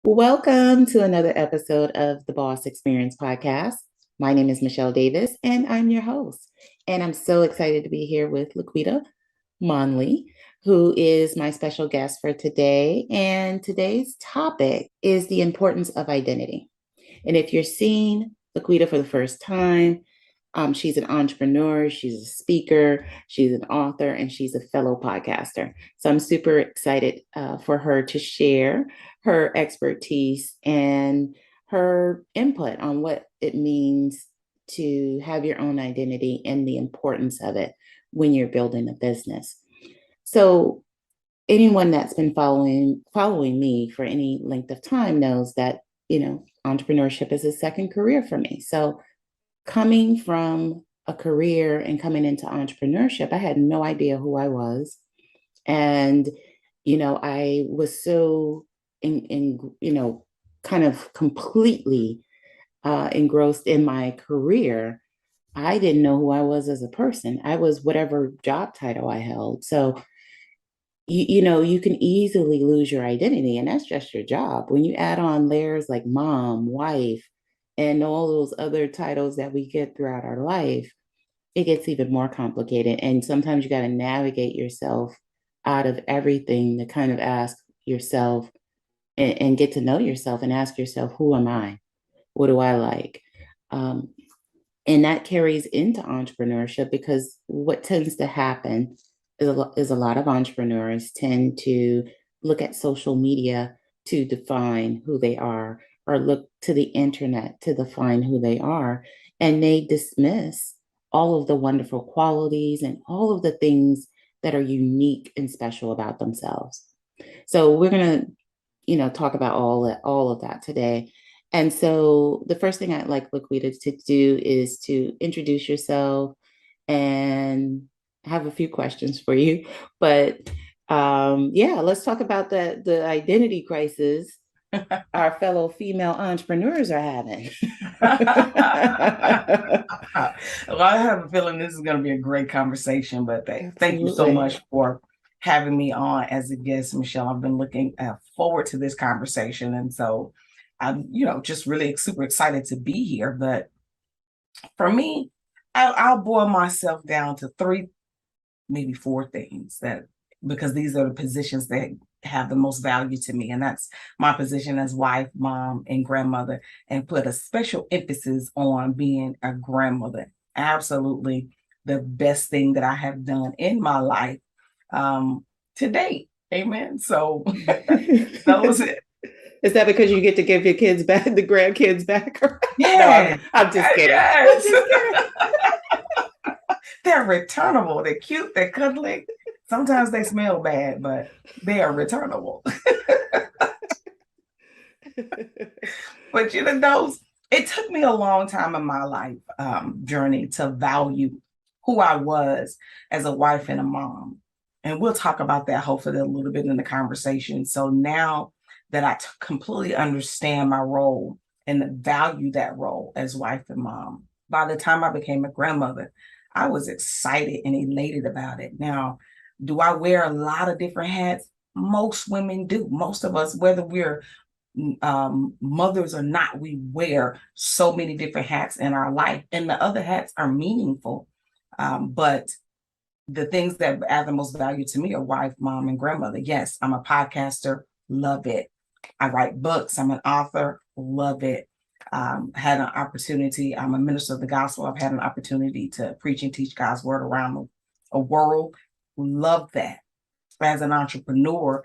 Welcome to another episode of the Boss Experience podcast. My name is Michelle Davis, and I'm your host. And I'm so excited to be here with Laquita Monley, who is my special guest for today. And today's topic is the importance of identity. And if you're seeing Laquita for the first time, she's an entrepreneur, she's a speaker, she's an author, and she's a fellow podcaster. So I'm super excited for her to share her expertise and her input on what it means to have your own identity and the importance of it when you're building a business. So anyone that's been following me for any length of time knows that, entrepreneurship is a second career for me. So coming from a career and coming into entrepreneurship, I had no idea who I was. And, I was so kind of completely engrossed in my career. I didn't know who I was as a person. I was whatever job title I held. So, you can easily lose your identity, and that's just your job. When you add on layers like mom, wife, and all those other titles that we get throughout our life, it gets even more complicated. And sometimes you got to navigate yourself out of everything to kind of ask yourself and get to know yourself and ask yourself, who am I? What do I like? Um, and that carries into entrepreneurship because what tends to happen is a lot of entrepreneurs tend to look at social media to define who they are, or look to the internet to define who they are, and they dismiss all of the wonderful qualities and all of the things that are unique and special about themselves. So we're going to, talk about all of that today. And so the first thing I'd like Laquita to do is to introduce yourself and have a few questions for you. But yeah, let's talk about the identity crisis our fellow female entrepreneurs are having. Well, I have a feeling this is going to be a great conversation, but thank you so Absolutely. much for having me on as a guest, Michelle. I've been looking forward to this conversation. And so I'm, just really super excited to be here. But for me, I'll boil myself down to three, maybe four things because these are the positions that have the most value to me. And that's my position as wife, mom, and grandmother, and put a special emphasis on being a grandmother. Absolutely the best thing that I have done in my life to date. Amen. So that was it. Is that because you get to give your kids back, the grandkids back? No, Yeah. I'm just kidding. I'm Yes. just kidding. They're returnable. They're cute. They're cuddly. Sometimes they smell bad, but they are returnable. But it took me a long time in my life journey to value who I was as a wife and a mom. And we'll talk about that hopefully a little bit in the conversation. So now that I completely understand my role and value that role as wife and mom, by the time I became a grandmother, I was excited and elated about it. Now, do I wear a lot of different hats? Most women do. Most of us, whether we're mothers or not, we wear so many different hats in our life, and the other hats are meaningful. But the things that add the most value to me are wife, mom, and grandmother. Yes, I'm a podcaster, love it. I write books, I'm an author, love it. Had an opportunity, I'm a minister of the gospel. I've had an opportunity to preach and teach God's word around a world. Love that. As an entrepreneur,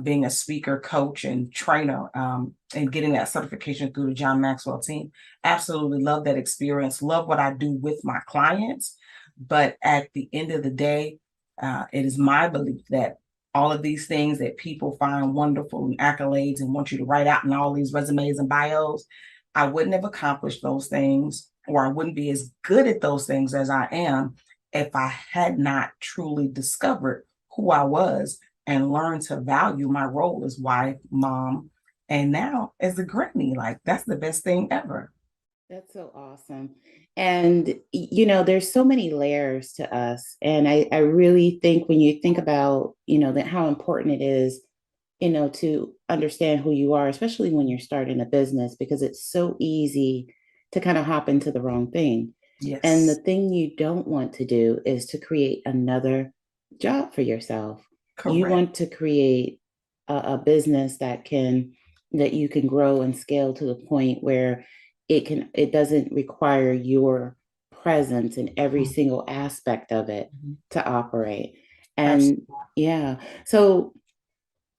being a speaker, coach, and trainer, and getting that certification through the John Maxwell team. Absolutely love that experience. Love what I do with my clients. But at the end of the day, it is my belief that all of these things that people find wonderful and accolades and want you to write out in all these resumes and bios, I wouldn't have accomplished those things, or I wouldn't be as good at those things as I am if I had not truly discovered who I was and learned to value my role as wife, mom, and now as a granny. Like, that's the best thing ever. That's so awesome. And, there's so many layers to us. And I really think when you think about, that how important it is to understand who you are, especially when you're starting a business, because it's so easy to kind of hop into the wrong thing. And the Yes, thing you don't want to do is to create another job for yourself. You correct. want to create a business that you can grow and scale to the point where it doesn't require your presence in every single aspect of it Mhm. to operate. And Absolutely. yeah, so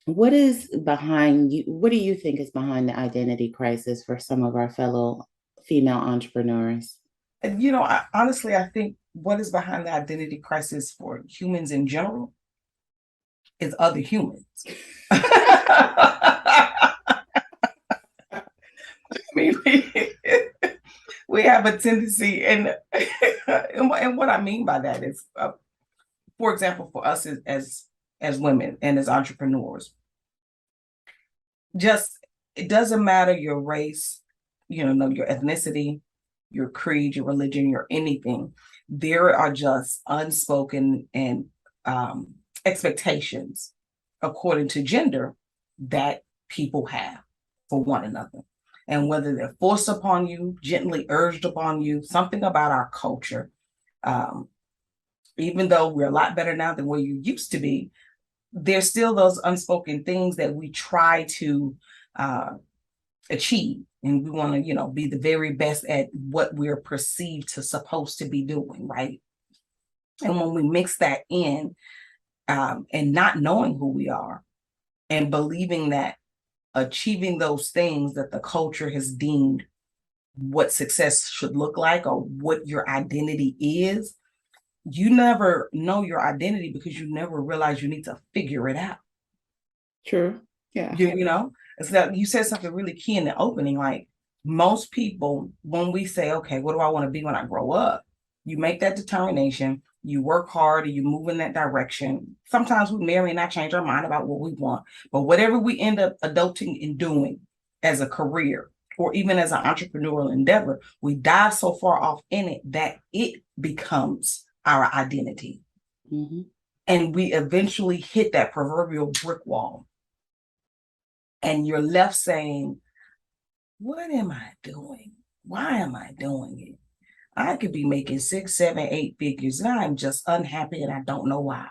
what is behind you? What do you think is behind the identity crisis for some of our fellow female entrepreneurs? And honestly, I think what is behind the identity crisis for humans in general is other humans. I mean, we have a tendency, and what I mean by that is, for example, for us as women and as entrepreneurs, just it doesn't matter your race, your ethnicity, your creed, your religion, your anything. There are just unspoken and expectations according to gender that people have for one another. And whether they're forced upon you, gently urged upon you, something about our culture, um, even though we're a lot better now than where you used to be, there's still those unspoken things that we try to uh, achieve. And we want to, be the very best at what we're perceived to supposed to be doing, right? And when we mix that in, and not knowing who we are and believing that achieving those things that the culture has deemed what success should look like or what your identity is, you never know your identity because you never realize you need to figure it out. True. Yeah. It's that you said something really key in the opening. Like most people, when we say, okay, what do I want to be when I grow up? You make that determination, you work hard, and you move in that direction. Sometimes we may or may not change our mind about what we want, but whatever we end up adulting and doing as a career or even as an entrepreneurial endeavor, we dive so far off in it that it becomes our identity. Mm-hmm. And we eventually hit that proverbial brick wall and you're left saying, what am I doing? Why am I doing it? I could be making 6, 7, 8 figures, and I'm just unhappy and I don't know why.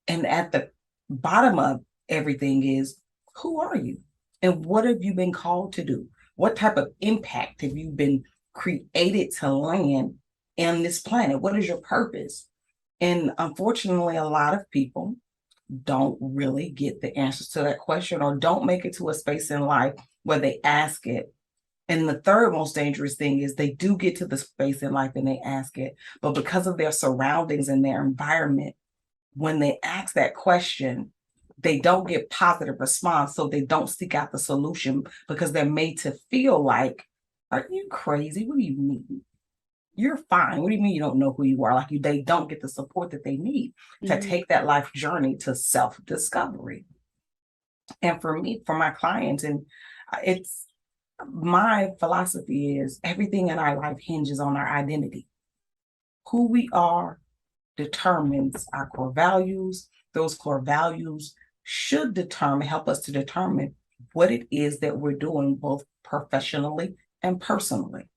And at the bottom of everything is, who are you? And what have you been called to do? What type of impact have you been created to land on this planet? What is your purpose? And unfortunately, a lot of people don't really get the answers to that question or don't make it to a space in life where they ask it. And the third most dangerous thing is they do get to the space in life and they ask it, but because of their surroundings and their environment, when they ask that question, they don't get positive response. So they don't seek out the solution because they're made to feel like, are you crazy? What do you mean? You're fine. What do you mean you don't know who you are? They don't get the support that they need to Mm-hmm. take that life journey to self-discovery. And for me, for my clients, and it's my philosophy is everything in our life hinges on our identity. Who we are determines our core values. Those core values should help us to determine what it is that we're doing both professionally and personally.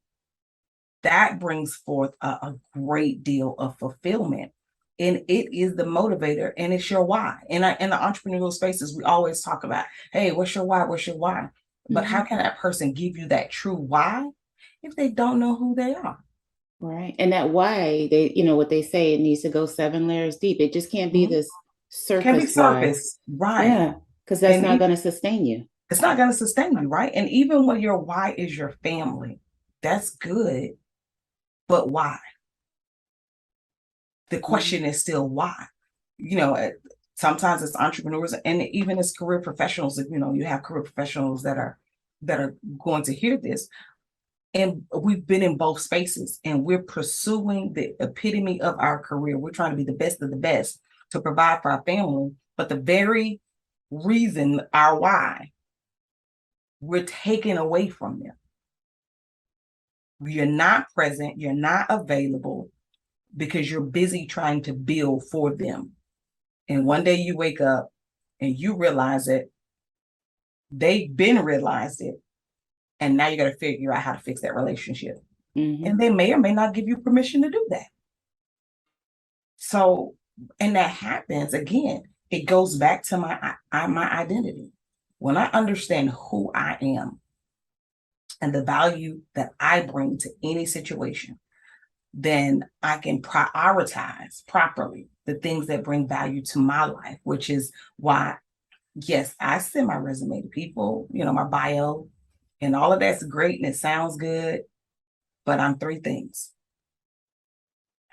That brings forth a great deal of fulfillment. And it is the motivator and it's your why. In the entrepreneurial spaces, we always talk about, hey, what's your why? What's your why? But Mm-hmm. how can that person give you that true why if they don't know who they are? Right. And that why what they say, it needs to go 7 layers deep. It just can't be Mhm. this Can be surface why. surface, right? Yeah. Because that's And not going to sustain you. it's not going to sustain you, right? And even when your why is your family, that's good, but why? The Mm-hmm. question is still why. You know, sometimes as entrepreneurs and even as career professionals, if you have career professionals that are going to hear this, and we've been in both spaces and we're pursuing the epitome of our career. We're trying to be the best of the best to provide for our family, but the very reason our why, we're taken away from them. You're not present, you're not available because you're busy trying to build for them. And one day you wake up and you realize that They've been realized it. And now you got to figure out how to fix that relationship. And they may or may not give you permission to do that. So, and that happens again, it goes back to my identity. When I understand who I am and the value that I bring to any situation, then I can prioritize properly the things that bring value to my life, which is why, yes, I send my resume to people, my bio, and all of that's great and it sounds good, but I'm three things.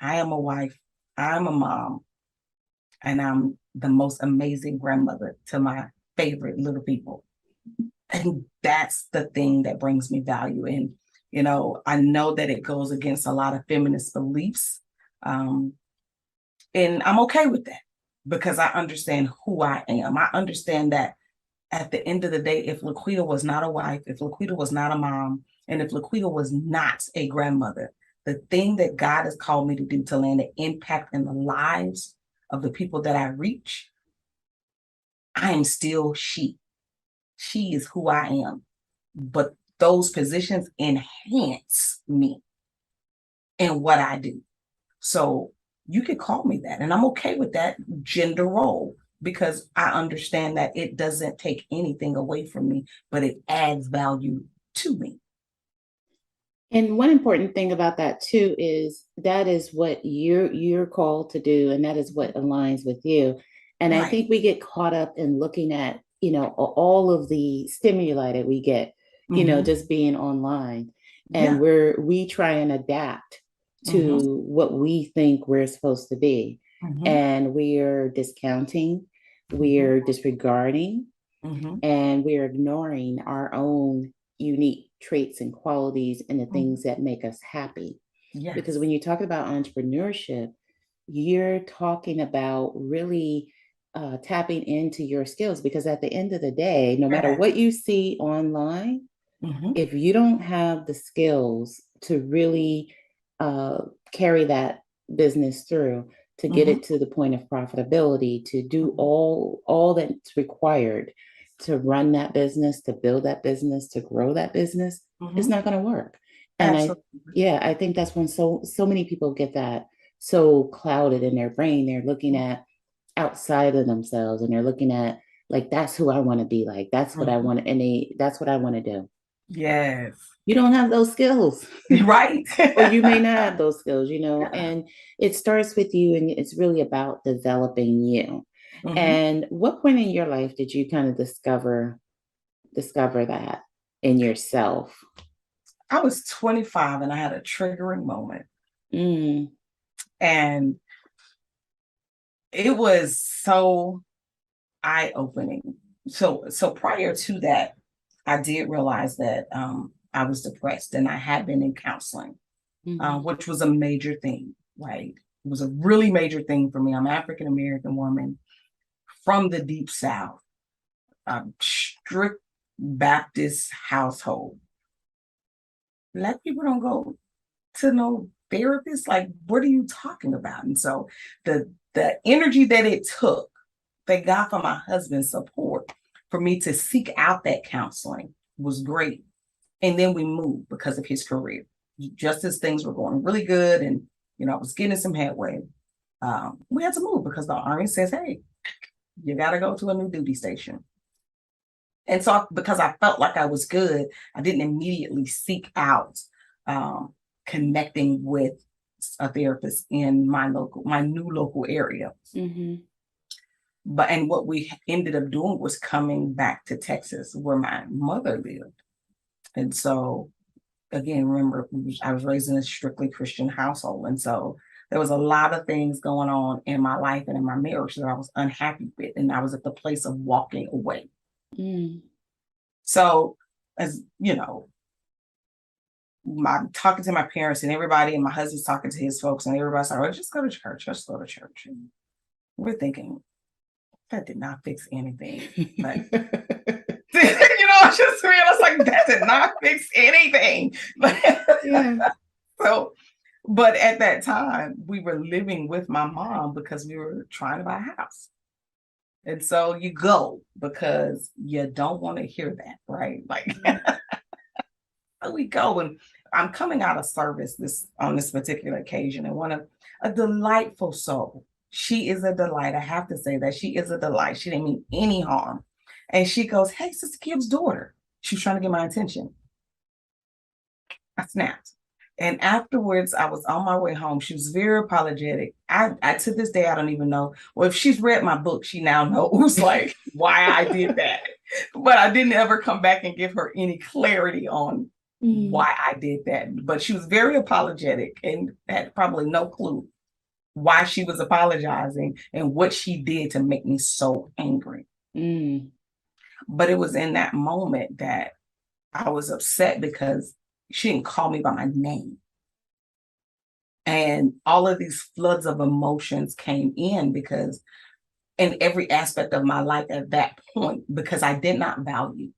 I am a wife, I'm a mom, and I'm the most amazing grandmother to my favorite little people. And that's the thing that brings me value. And, I know that it goes against a lot of feminist beliefs. And I'm okay with that because I understand who I am. I understand that at the end of the day, if Laquita was not a wife, if Laquita was not a mom, and if Laquita was not a grandmother, the thing that God has called me to do to land an impact in the lives of the people that I reach, I am still she. She is who I am. But those positions enhance me in what I do. So you could call me that. And I'm okay with that gender role because I understand that it doesn't take anything away from me, but it adds value to me. And one important thing about that too is that is what you're called to do, and that is what aligns with you. And I Right. think we get caught up in looking at, all of the stimuli that we get, just being online. And Yeah. we try and adapt to Mm-hmm. what we think we're supposed to be. Mm-hmm. And we're discounting, we're disregarding, Mm-hmm. and we're ignoring our own unique traits and qualities and the Mm-hmm. things that make us happy. Because Yes. when you talk about entrepreneurship, you're talking about really tapping into your skills. Because at the end of the day, no matter Yes. what you see online, Mm-hmm. if you don't have the skills to really uh, carry that business through, to get Mm-hmm. it to the point of profitability, to do all that's required to run that business, to build that business, to grow that business, it's Mm-hmm. not going to work. And Absolutely. I think that's when so many people get that so clouded in their brain. They're looking at outside of themselves and they're looking at like that's who I want to be like. That's what I Mm-hmm. want, and that's what I want to do. Yes. You don't have those skills. Right. Or you may not have those skills, Yeah. and it starts with you and it's really about developing you. Mm-hmm. And what point in your life did you kind of discover that in yourself? I was 25 and I had a triggering moment. Mm, And it was so eye-opening. So prior to that, I did realize that I was depressed and I had been in counseling, mm-hmm, which was a major thing, right? It was a really major thing for me. I'm an African American woman from the deep South, a strict Baptist household. Black people don't go to no therapist. Like, what are you talking about? And so the energy that it took, thank God for my husband's support, for me to seek out that counseling was great. And then we moved because of his career. Just as things were going really good and I was getting some headway, we had to move because the Army says, hey, you got to go to a new duty station. And so because I felt like I was good, I didn't immediately seek out connecting with a therapist in my new local area. mm-hmm, And what we ended up doing was coming back to Texas where my mother lived. And so again, remember, I was raised in a strictly Christian household. And so there was a lot of things going on in my life and in my marriage that I was unhappy with. And I was at the place of walking away. mm, So, as you know, talking to my parents and everybody, and my husband's talking to his folks, and everybody's like, oh, just go to church, just go to church. And we're thinking, that did not fix anything. But I just realized like that did not fix anything. yeah. So, but at that time, we were living with my mom because we were trying to buy a house. And so you go because you don't want to hear that, right? Like we go, and I'm coming out of service this on this particular occasion, and one of a delightful soul. She is a delight. I have to say that she is a delight. She didn't mean any harm. And she goes, "Hey, Sister Kim's daughter." She was trying to get my attention. I snapped. And afterwards, I was on my way home. She was very apologetic. I to this day, I don't even know. Well, if she's read my book, she now knows like why I did that. But I didn't ever come back and give her any clarity on why I did that. But she was very apologetic and had probably no clue why she was apologizing and what she did to make me so angry. Mm. But it was in that moment that I was upset because she didn't call me by my name. And all of these floods of emotions came in because in every aspect of my life at that point, because I did not value.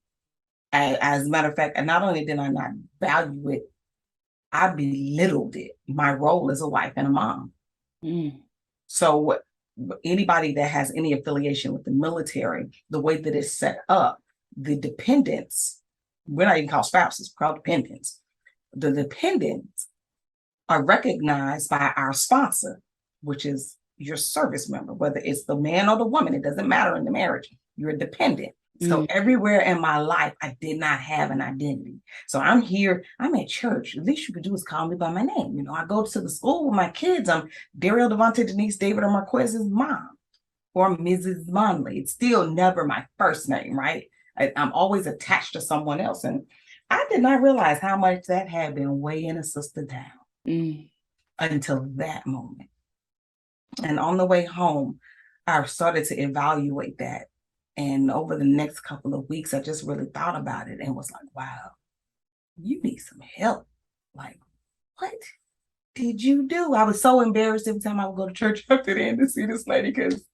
As a matter of fact, and not only did I not value it, I belittled it, my role as a wife and a mom. Mm. So anybody that has any affiliation with the military, the way that it's set up, the dependents, we're not even called spouses, we're called dependents. The dependents are recognized by our sponsor, which is your service member, whether it's the man or the woman, it doesn't matter in the marriage, you're a dependent. So everywhere in my life, I did not have an identity. So I'm here, I'm at church. The least you could do is call me by my name. You know, I go to the school with my kids. I'm Daryl, Devontae, Denise, David, or Marquez's mom, or Mrs. Monley. It's still never my first name, right? I'm always attached to someone else. And I did not realize how much that had been weighing a sister down until that moment. And on the way home, I started to evaluate that. And over the next couple of weeks, I just really thought about it and was like, wow, you need some help. Like, what did you do? I was so embarrassed every time I would go to church after the end to see this lady because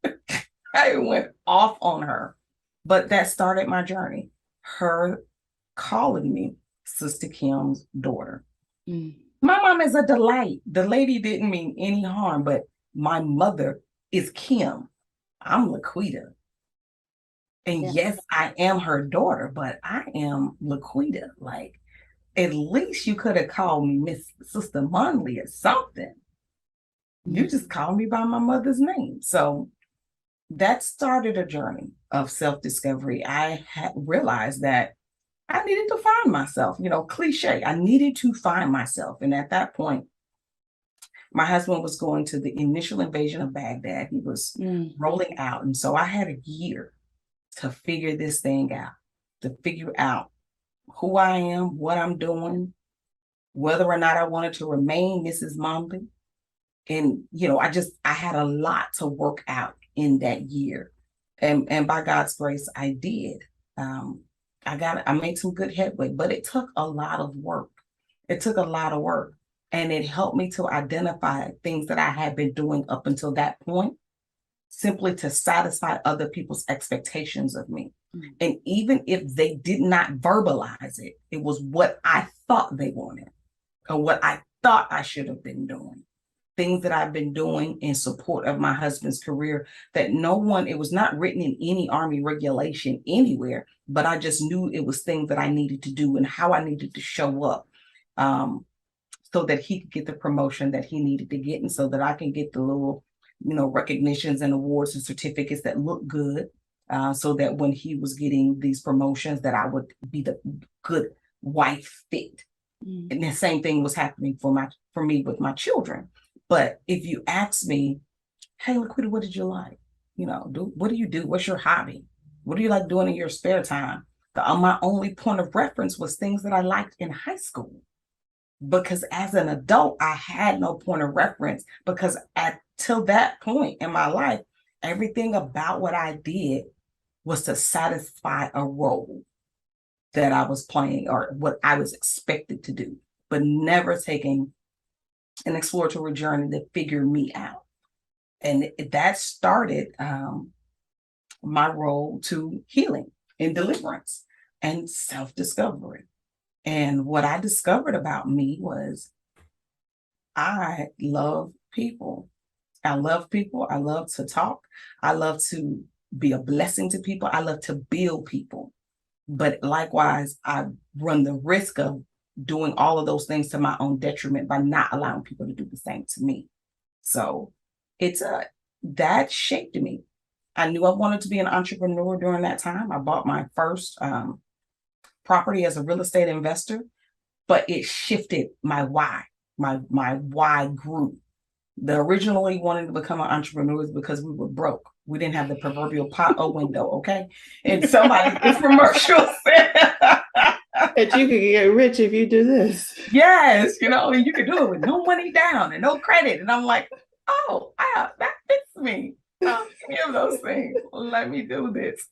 I went off on her. But that started my journey. Her calling me Sister Kim's daughter. My mom is a delight. The lady didn't mean any harm, but my mother is Kim. I'm Laquita. And yes, I am her daughter, but I am Laquita. Like, at least you could have called me Miss Sister Monley or something. You just called me by my mother's name. So that started a journey of self-discovery. I had realized that I needed to find myself, you know, cliche. I needed to find myself. And at that point, my husband was going to the initial invasion of Baghdad. He was rolling out. And so I had a year to figure this thing out, to figure out who I am, what I'm doing, whether or not I wanted to remain Mrs. Momley. And, you know, I had a lot to work out in that year. And by God's grace, I did. I made some good headway, but it took a lot of work. It took a lot of work. And it helped me to identify things that I had been doing up until that point, simply to satisfy other people's expectations of me. And even if they did not verbalize it, it was what I thought they wanted or what I thought I should have been doing. Things that I've been doing in support of my husband's career that it was not written in any Army regulation anywhere, but I just knew it was things that I needed to do and how I needed to show up so that he could get the promotion that he needed to get and so that I can get the little, you know, recognitions and awards and certificates that look good so that when he was getting these promotions that I would be the good wife fit. And the same thing was happening for me with my children. But if you ask me, hey, Laquita, what did you like? You know, what do you do? What's your hobby? What do you like doing in your spare time? My only point of reference was things that I liked in high school. Because as an adult, I had no point of reference because till that point in my life, everything about what I did was to satisfy a role that I was playing or what I was expected to do, but never taking an exploratory journey to figure me out. And that started my role to healing and deliverance and self-discovery. And what I discovered about me was I love people. I love people. I love to talk. I love to be a blessing to people. I love to build people. But likewise, I run the risk of doing all of those things to my own detriment by not allowing people to do the same to me. So it's that shaped me. I knew I wanted to be an entrepreneur during that time. I bought my first property as a real estate investor, but it shifted my why. My why grew. The originally wanting to become an entrepreneur is because we were broke. We didn't have the proverbial pot or window, okay? And somebody infomercial said that you could get rich if you do this. Yes, and you could do it with no money down and no credit. And I'm like, oh, wow, that fits me. Any of those things. Let me do this.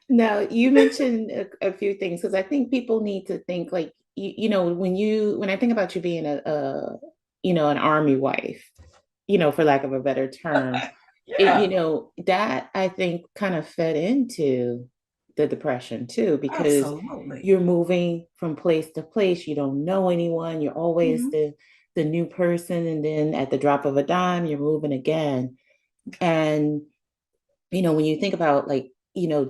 Now, you mentioned a few things because I think people need to think like, when I think about you being an army wife, for lack of a better term, Yeah, that I think kind of fed into the depression too, because absolutely. you're moving from place to place. You don't know anyone. You're always Mhm. the new person. And then at the drop of a dime, you're moving again. And, when you think about like,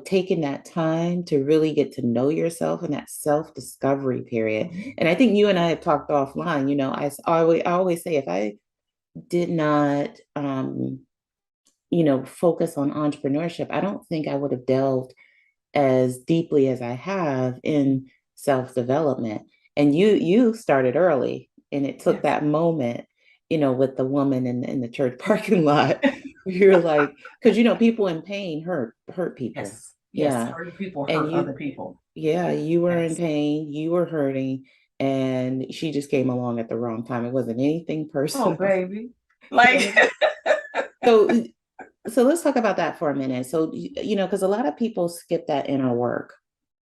taking that time to really get to know yourself in that self-discovery period. Mhm. And I think you and I have talked offline, I always say if I did not focus on entrepreneurship, I don't think I would have delved as deeply as I have in self-development. And you started early, and it took Yes. that moment, with the woman in the church parking lot. You're like, because people in pain hurt people. Yes. Yes. Yeah. Hurting people And hurt other people. you were in Yes. pain, you were hurting, and she just came along at the wrong time. It wasn't anything Oh, personal. baby. Like, So so let's talk about that for a minute. So, because a lot of people skip that inner work.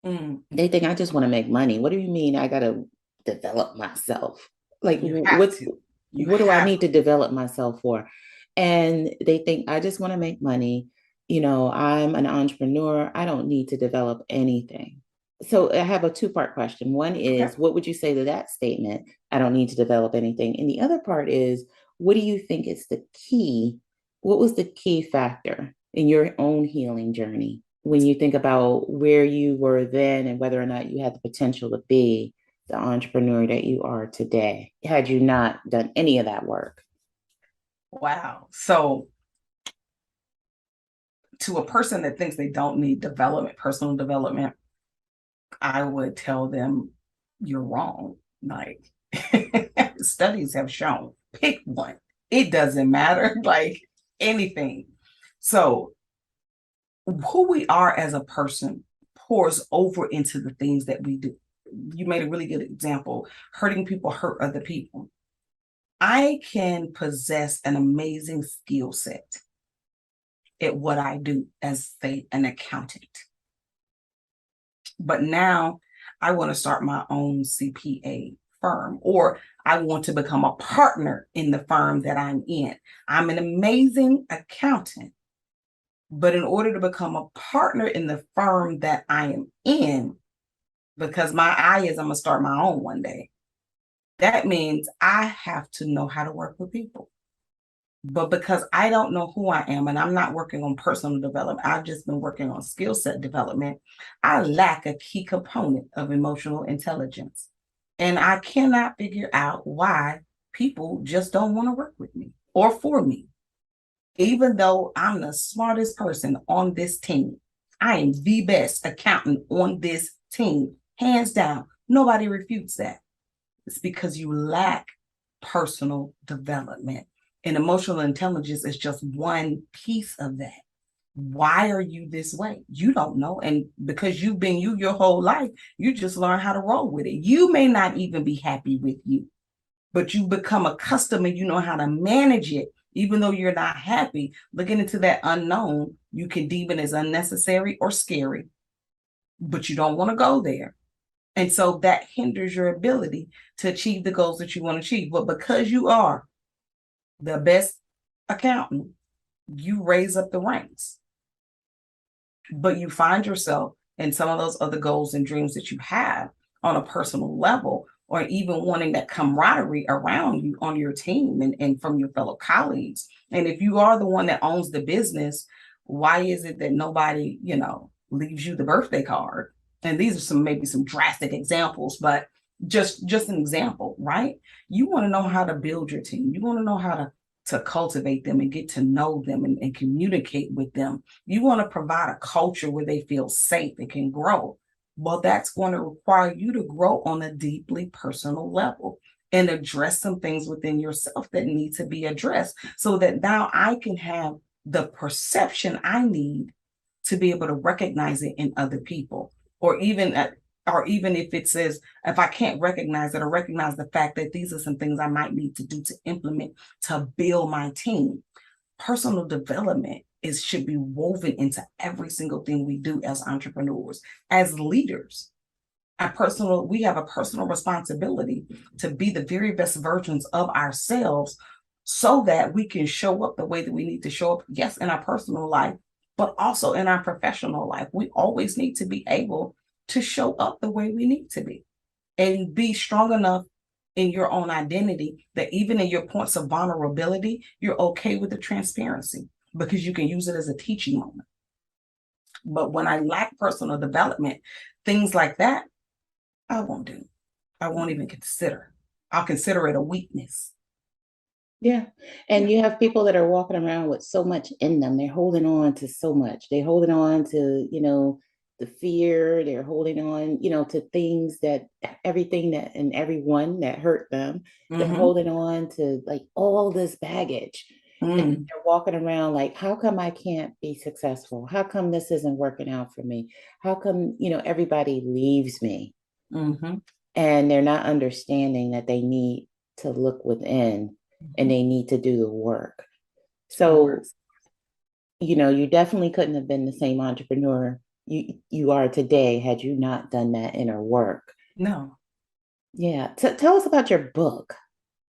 mm, They think I just want to make money. What do you mean I got to develop myself? Like, you have to. You what do I have need to develop myself for? And they think I just want to make money. I'm an entrepreneur. I don't need to develop anything. So I have a two-part question. One okay. is, what would you say to that statement? I don't need to develop anything. And the other part is, what do you think is the key? What was the key factor in your own healing journey when you think about where you were then and whether or not you had the potential to be the entrepreneur that you are today, had you not done any of that work? Wow. So, to a person that thinks they don't need development, personal development, I would tell them you're wrong. Like, studies have shown, pick one. It doesn't matter, like anything. So, who we are as a person pours over into the things that we do. You made a really good example. Hurting people hurt other people. I can possess an amazing skill set at what I do as, say, an accountant. But now I want to start my own CPA firm, or I want to become a partner in the firm that I'm in. I'm an amazing accountant, but in order to become a partner in the firm that I am in, because my eye is I'm going to start my own one day, that means I have to know how to work with people. But because I don't know who I am and I'm not working on personal development, I've just been working on skill set development. I lack a key component of emotional intelligence. And I cannot figure out why people just don't want to work with me or for me. Even though I'm the smartest person on this team, I am the best accountant on this team, hands down. Nobody refutes that. It's because you lack personal development. And emotional intelligence is just one piece of that. Why are you this way? You don't know. And because you've been you your whole life, you just learn how to roll with it. You may not even be happy with you, but you become accustomed and you know how to manage it. Even though you're not happy, looking into that unknown, you can deem it as unnecessary or scary, but you don't want to go there. And so that hinders your ability to achieve the goals that you want to achieve. But because you are the best accountant, you raise up the ranks. But you find yourself in some of those other goals and dreams that you have on a personal level, or even wanting that camaraderie around you on your team and from your fellow colleagues. And if you are the one that owns the business, Why is it that nobody, leaves you the birthday card? And these are maybe some drastic examples, but just an example, right? You want to know how to build your team. You want to know how to cultivate them and get to know them and communicate with them. You want to provide a culture where they feel safe and can grow. Well, that's going to require you to grow on a deeply personal level and address some things within yourself that need to be addressed so that now I can have the perception I need to be able to recognize it in other people, or even if it says, if I can't recognize it, or recognize the fact that these are some things I might need to do to implement to build my team. Personal development should be woven into every single thing we do as entrepreneurs, as leaders. We have a personal responsibility to be the very best versions of ourselves so that we can show up the way that we need to show up, yes, in our personal life, but also in our professional life. We always need to be able to show up the way we need to be and be strong enough in your own identity that even in your points of vulnerability, you're okay with the transparency because you can use it as a teaching moment. But when I lack personal development, things like that, I won't do. I won't even consider. I'll consider it a weakness. Yeah. And you have people that are walking around with so much in them. They're holding on to so much. They're holding on to, the fear. They're holding on, to things everything that and everyone that hurt them. They're holding on to like all this baggage. And they're walking around like, how come I can't be successful? How come this isn't working out for me? How come, everybody leaves me? And they're not understanding that they need to look within and they need to do the work. So, you definitely couldn't have been the same entrepreneur you are today had you not done that inner work. No. Yeah. Tell us about your book.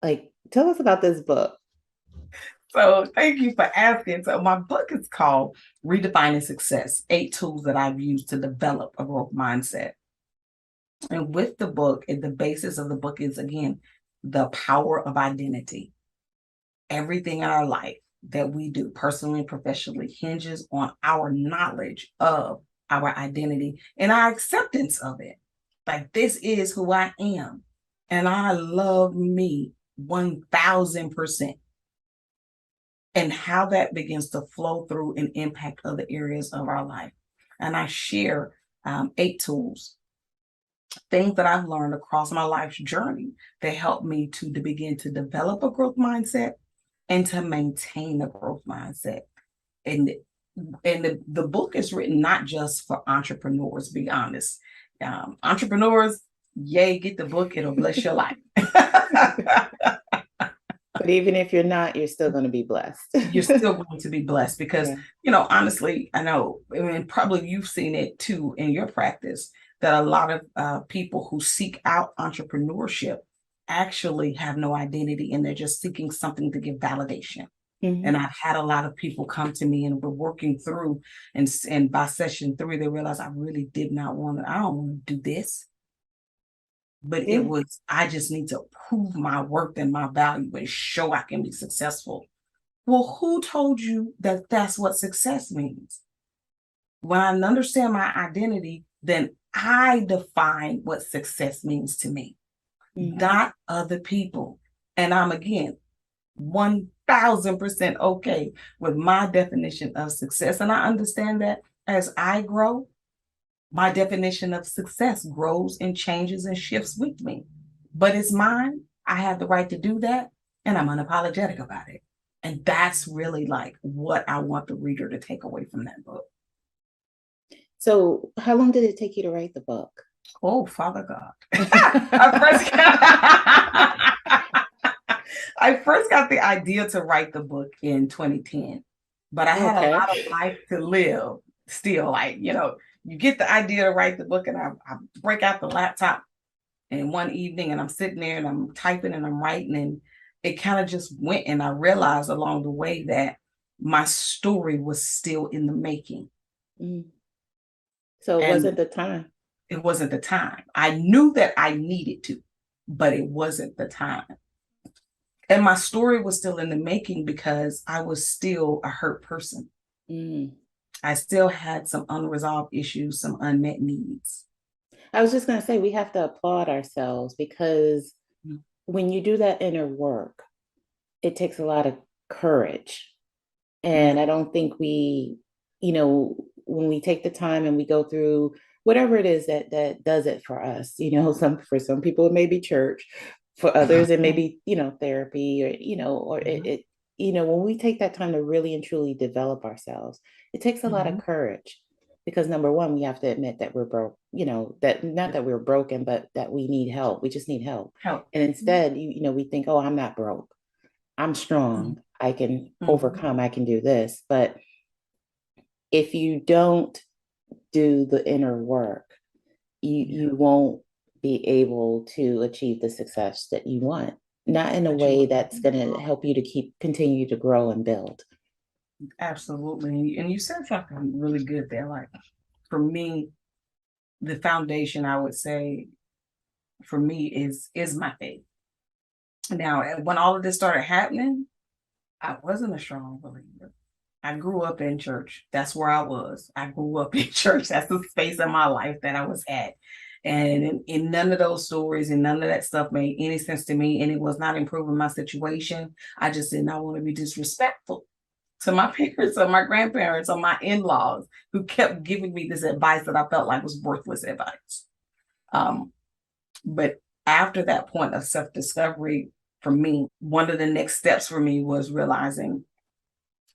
Like, tell us about this book. So thank you for asking. So my book is called Redefining Success, 8 Tools that I've used to develop a growth mindset. And with the book, the basis of the book is, again, the power of identity. Everything in our life that we do personally and professionally hinges on our knowledge of our identity and our acceptance of it. Like, this is who I am. And I love me 1000%. And how that begins to flow through and impact other areas of our life. And I share 8 tools, things that I've learned across my life's journey that help me to begin to develop a growth mindset and to maintain a growth mindset. And the book is written not just for entrepreneurs, be honest. Entrepreneurs, yay, get the book, it'll bless your life. But even if you're not, you're still going to be blessed. You're still going to be blessed because, honestly, I know, probably you've seen it too in your practice, that a lot of people who seek out entrepreneurship actually have no identity and they're just seeking something to give validation. And I've had a lot of people come to me and we're working through, and by session 3, they realize I really did not want to, I don't want to do this. But it was, I just need to prove my worth and my value and show I can be successful. Well, who told you that that's what success means? When I understand my identity, then I define what success means to me, not other people. And I'm, again, 1000% okay with my definition of success. And I understand that as I grow, my definition of success grows and changes and shifts with me. But it's mine. I have the right to do that. And I'm unapologetic about it. And that's really like what I want the reader to take away from that book. So how long did it take you to write the book? Oh, Father God. I first got the idea to write the book in 2010, but I had a lot of life to live still. Like, you get the idea to write the book and I break out the laptop and one evening and I'm sitting there and I'm typing and I'm writing, and it kind of just went, and I realized along the way that my story was still in the making. So it wasn't the time. It wasn't the time. I knew that I needed to, but it wasn't the time. And my story was still in the making because I was still a hurt person. Mm. I still had some unresolved issues, some unmet needs. I was just going to say, we have to applaud ourselves because when you do that inner work, it takes a lot of courage. Yeah. And I don't think we, when we take the time and we go through whatever it is that does it for us, for some people it may be church, for others it may be, therapy or, or Mhm. when we take that time to really and truly develop ourselves, it takes a lot of Mhm. courage because number one, we have to admit that we're broke, that not that we're broken, but that we need help. We just need help. Help. And instead, we think, oh, I'm not broke. I'm strong. I can Mhm. overcome. I can do this. But if you don't do the inner work, you Yeah, won't be able to achieve the success that you want. Not in a that you way were that's looking going to for. help you to continue to grow and build. Absolutely. And you said something really good there. Like for me, the foundation I would say for me is my faith. Now, when all of this started happening, I wasn't a strong believer. I grew up in church. That's where I was. I grew up in church. That's the space in my life that I was at. And in none of those stories and none of that stuff made any sense to me. And it was not improving my situation. I just did not want to be disrespectful to my parents or my grandparents or my in-laws who kept giving me this advice that I felt like was worthless advice. Um, but after that point of self-discovery for me, one of the next steps for me was realizing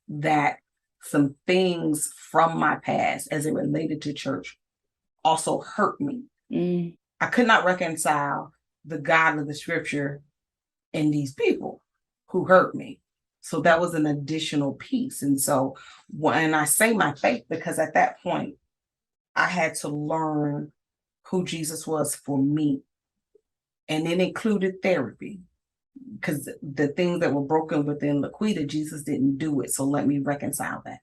that some things from my past as it related to church also hurt me. Mm, I could not reconcile the God of the scripture and these people who hurt me. So that was an additional piece. And so when I say my faith, because at that point, I had to learn who Jesus was for me. And it included therapy because the things that were broken within Laquita, Jesus didn't do it. So let me reconcile that.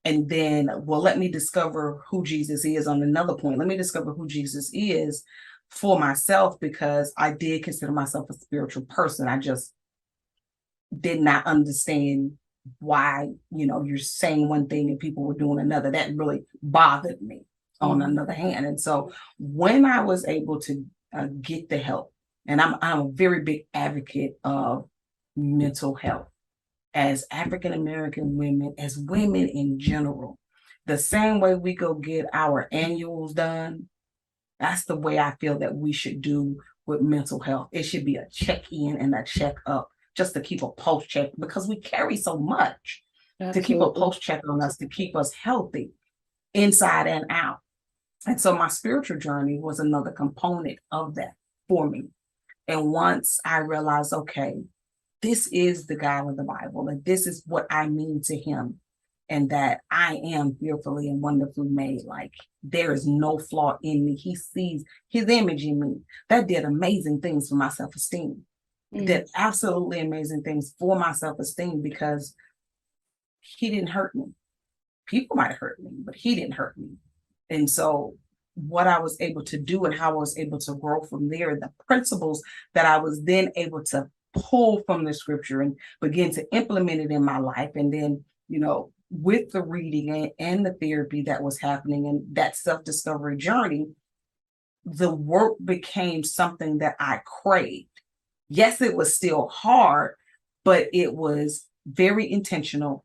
And then, well, let me discover who Jesus is on another point. Let me discover who Jesus is for myself because I did consider myself a spiritual person. I just did not understand why, you're saying one thing and people were doing another. That really bothered me on mm, another hand. And so when I was able to get the help, and I'm a very big advocate of mental health as African American women, as women in general, the same way we go get our annuals done, that's the way I feel that we should do with mental health. It should be a check in and a check up just to keep a pulse check because we carry so much to keep a absolutely. pulse check on us to keep us healthy inside and out. And so my spiritual journey was another component of that for me. And once I realized, okay, this is the God of the Bible, and this is what I mean to him, and that I am fearfully and wonderfully made. Like there is no flaw in me. He sees his image in me. That did amazing things for my self-esteem. It Mm, did absolutely amazing things for my self-esteem because he didn't hurt me. People might have hurt me, but he didn't hurt me. And so what I was able to do and how I was able to grow from there, the principles that I was then able to pull from the scripture and begin to implement it in my life. And then, with the reading and the therapy that was happening and that self-discovery journey, the work became something that I craved. Yes, it was still hard, but it was very intentional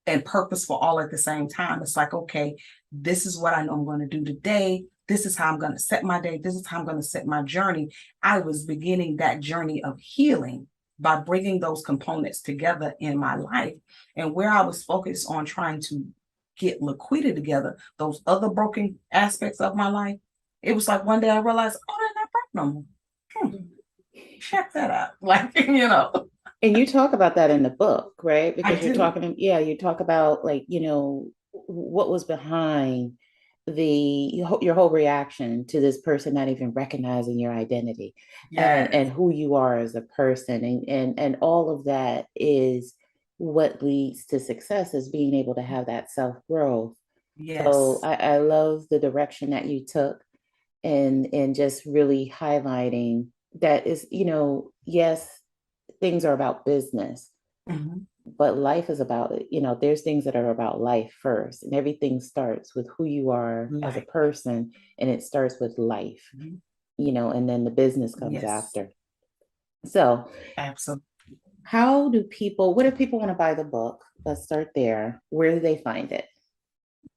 and purposeful all at the same time. It's like, okay, this is what I know I'm going to do today. This is how I'm going to set my day. This is how I'm going to set my journey. I was beginning that journey of healing by bringing those components together in my life. And where I was focused on trying to get Laquita together, those other broken aspects of my life, it was like one day I realized, oh, they're not broke no more. Hmm, check that out. Like, and you talk about that in the book, right? I Because do. yeah, you talk about like, what was behind your whole reaction to this person not even recognizing your identity Yes. and who you are as a person. And all of that is what leads to success is being able to have that self-growth. So Yes. I love the direction that you took and just really highlighting that is, yes, things are about business, Mhm. but life is about, there's things that are about life first, and everything starts with who you are as a Like, person, and it starts with life, and then the business comes yes, after. So, absolutely. what if people want to buy the book? Let's start there. Where do they find it?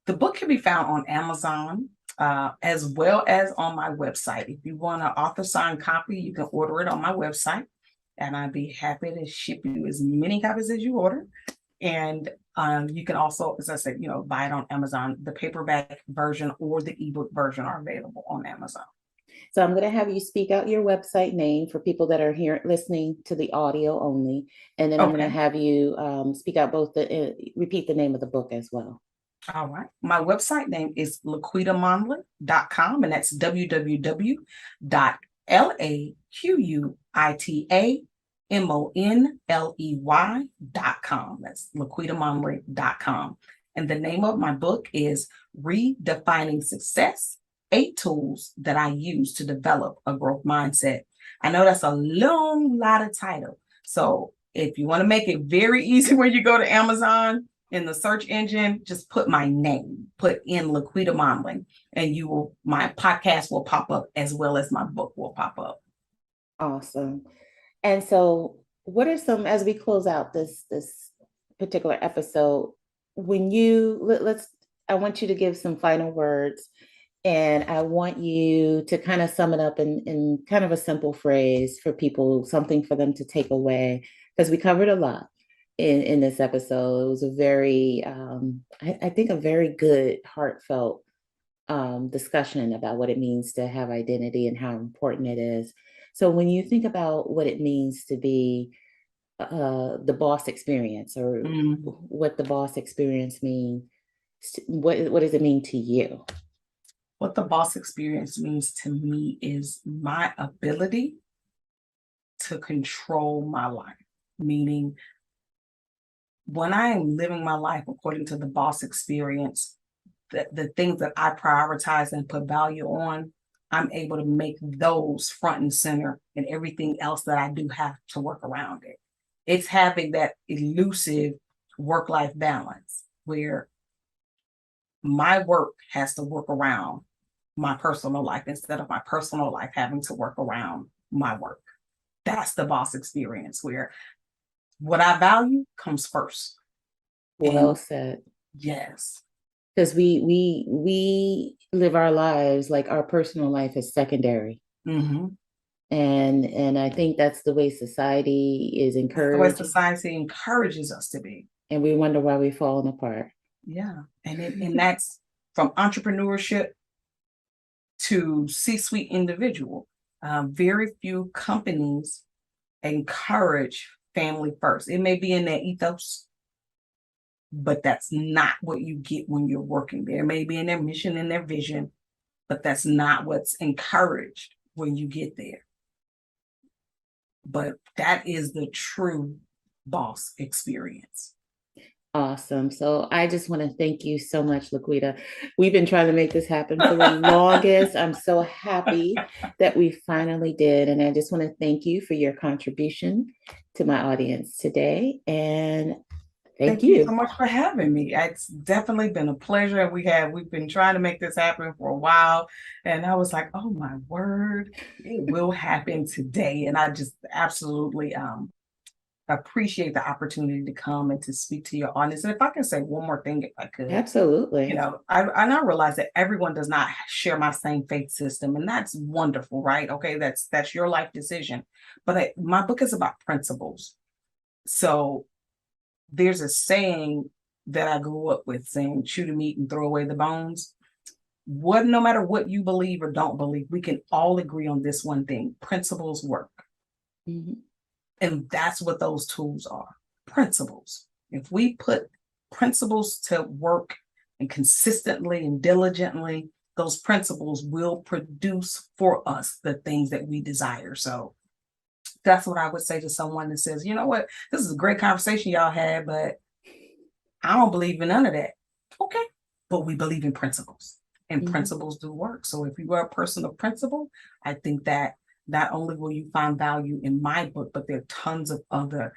The book can be found on Amazon, as well as on my website. If you want an author signed copy, you can order it on my website, and I'd be happy to ship you as many copies as you order. And you can also, as I said, buy it on Amazon. The paperback version or the ebook version are available on Amazon. So I'm going to have you speak out your website name for people that are here listening to the audio only, and then I'm going to Okay. have you speak out repeat the name of the book as well. All right. My website name is laquitamonley.com, and that's www.laquitamonley.com. That's laquitamonley.com. And the name of my book is Redefining Success: 8 Tools That I Use to Develop a Growth Mindset. I know that's a long lot of title. So if you want to make it very easy when you go to Amazon, in the search engine, just put my name, put in Laquita Monley, and my podcast will pop up as well as my book will pop up. Awesome. And so, what are some, as we close out this particular episode, when let's, I want you to give some final words, and I want you to kind of sum it up in kind of a simple phrase for people, something for them to take away, because we covered a lot in this episode. It was a very, I think, a very good, heartfelt discussion about what it means to have identity and how important it is. So when you think about what it means to be the boss experience, or what the boss experience means, what does it mean to you? What the boss experience means to me is my ability to control my life, meaning when I am living my life according to the boss experience, the things that I prioritize and put value on, I'm able to make those front and center, and everything else that I do have to work around it. It's having that elusive work-life balance where my work has to work around my personal life instead of my personal life having to work around my work. That's the boss experience where what I value comes first. Well And said. yes, Because we live our lives like our personal life is secondary. mm-hmm. And I think that's the way society is That's the way encouraging, society encourages us to be. and we wonder why we're falling apart. Yeah. And that's from entrepreneurship to C-suite individual. Very few companies encourage family first. It may be in their ethos, but that's not what you get when you're working there. It may be in their mission and their vision, but that's not what's encouraged when you get there. But that is the true boss experience. Awesome. So I just want to thank you so much, Laquita. We've been trying to make this happen for the longest. I'm so happy that we finally did. And I just want to thank you for your contribution to my audience today. And thank Thank you so you. much for having me. It's definitely been a pleasure. We've been trying to make this happen for a while. And I was like, oh my word, it will happen today. And I just absolutely appreciate the opportunity to come and to speak to your audience. And if I can say one more thing, if I could, Absolutely. I now realize that everyone does not share my same faith system, and that's wonderful, right? Okay, that's your life decision. But my book is about principles. So there's a saying that I grew up with saying, chew the meat and throw away the bones. No matter what you believe or don't believe, we can all agree on this one thing: principles work. Mm-hmm. And that's what those tools are: principles. If we put principles to work and consistently and diligently, those principles will produce for us the things that we desire. So that's what I would say to someone that says, you know what, this is a great conversation y'all had, but I don't believe in none of that. Okay, but we believe in principles, and Mm-hmm. principles do work. So if you are a person of principle, I think that not only will you find value in my book, but there are tons of other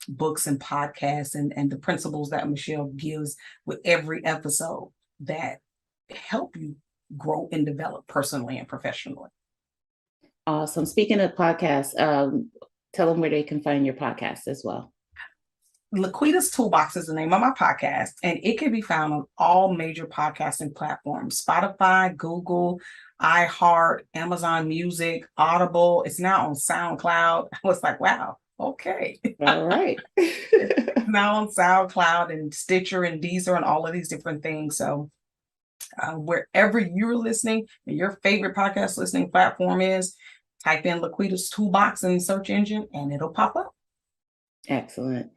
books and podcasts and the principles that Michelle gives with every episode that help you grow and develop personally and professionally. Awesome. Speaking of podcasts, tell them where they can find your podcast as well. Laquita's Toolbox is the name of my podcast, and it can be found on all major podcasting platforms: Spotify, Google, iHeart, Amazon Music, Audible. It's now on SoundCloud. I was like, wow, okay. All right. Now on SoundCloud and Stitcher and Deezer and all of these different things. So wherever you're listening and your favorite podcast listening platform is, type in Laquita's Toolbox in the search engine and it'll pop up. Excellent.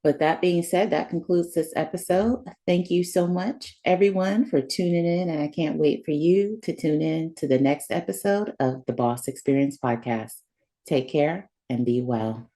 With that being said, that concludes this episode. Thank you so much, everyone, for tuning in. And I can't wait for you to tune in to the next episode of the Boss Experience Podcast. Take care and be well.